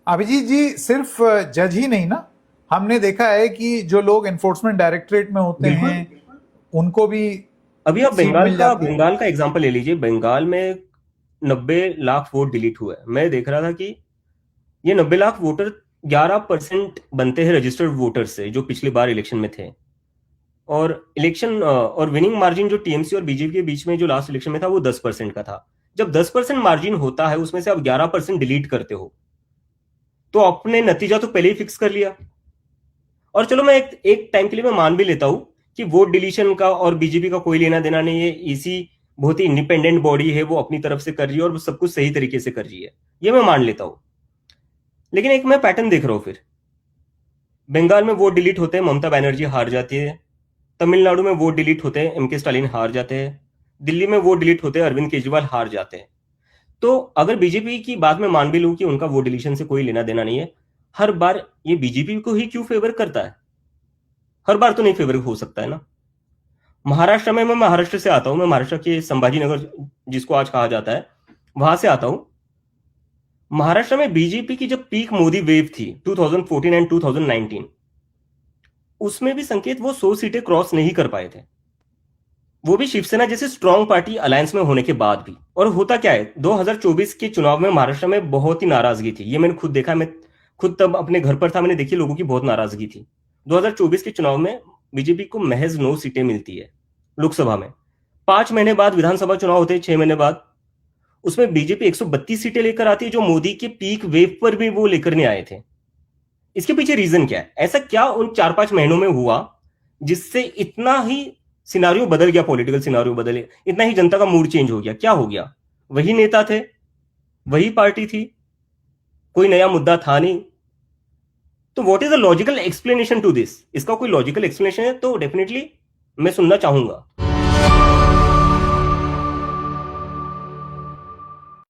अभिजीत जी सिर्फ जज ही नहीं ना, हमने देखा है कि जो लोग एनफोर्समेंट डायरेक्टरेट में होते हैं बिल्कुल। उनको भी अभी आप सीट बंगाल मिल का जाती है। बंगाल का एग्जांपल ले लीजिए। बंगाल में 90 लाख वोट डिलीट हुए। मैं देख रहा था कि ये 90 लाख वोटर 11% बनते हैं रजिस्टर्ड वोटर से, जो पिछली बार इलेक्शन में थे। और इलेक्शन और विनिंग मार्जिन जो टीएमसी और बीजेपी के बीच में जो लास्ट इलेक्शन में था वो 10% का था। जब 10% मार्जिन होता है, उसमें से आप 11% डिलीट करते हो, तो आपने नतीजा तो पहले ही फिक्स कर लिया। और चलो मैं एक टाइम के लिए मैं मान भी लेता हूं कि वोट डिलीशन का और बीजेपी का कोई लेना देना नहीं है। इसी बहुत ही इंडिपेंडेंट बॉडी है, वो अपनी तरफ से कर रही है और वो सब कुछ सही तरीके से कर रही है, ये मैं मान लेता हूं। लेकिन एक मैं पैटर्न देख रहा हूं फिर। बंगाल में वोट डिलीट होते हैं, ममता बनर्जी हार जाती है। तमिलनाडु में वोट डिलीट होते हैं, एमके स्टालिन हार जाते हैं। दिल्ली में वोट डिलीट होते हैं, अरविंद केजरीवाल हार जाते हैं। तो अगर बीजेपी की बात में मान भी लूं कि उनका वोट डिलीशन से कोई लेना देना नहीं है, हर बार ये बीजेपी को ही क्यों फेवर करता है? हर बार तो नहीं फेवर हो सकता है ना। महाराष्ट्र में, मैं महाराष्ट्र से आता हूं, मैं महाराष्ट्र के संभाजीनगर जिसको आज कहा जाता है, वहां से आता हूं। महाराष्ट्र में बीजेपी की जब पीक मोदी वेव थी 2014 एंड 2019, उसमें भी संकेत वो 100 सीटें क्रॉस नहीं कर पाए थे, वो भी शिवसेना जैसे स्ट्रांग पार्टी अलायंस में होने के बाद भी। और होता क्या है, 2024 के चुनाव में महाराष्ट्र में बहुत ही नाराजगी थी, ये मैंने खुद देखा। मैं खुद तब अपने घर पर था, मैंने देखी लोगों की बहुत नाराजगी थी। 2024 के चुनाव में बीजेपी को महज 9 सीटें मिलती है लोकसभा में। 5 महीने बाद विधानसभा चुनाव होते हैं, 6 महीने बाद, उसमें बीजेपी 132 सीटें लेकर आती है, जो मोदी के पीक वेव पर भी वो लेकर नहीं आए थे। इसके पीछे रीजन क्या है? ऐसा क्या उन 4-5 महीनों में हुआ जिससे इतना ही सिनारियो बदल गया, पॉलिटिकल सिनारियो बदले, इतना ही जनता का मूड चेंज हो गया? क्या हो गया? वही नेता थे, वही पार्टी थी, कोई नया मुद्दा था नहीं। तो what is the logical explanation to this? इसका कोई लॉजिकल एक्सप्लेनेशन है तो डेफिनेटली मैं सुनना चाहूंगा।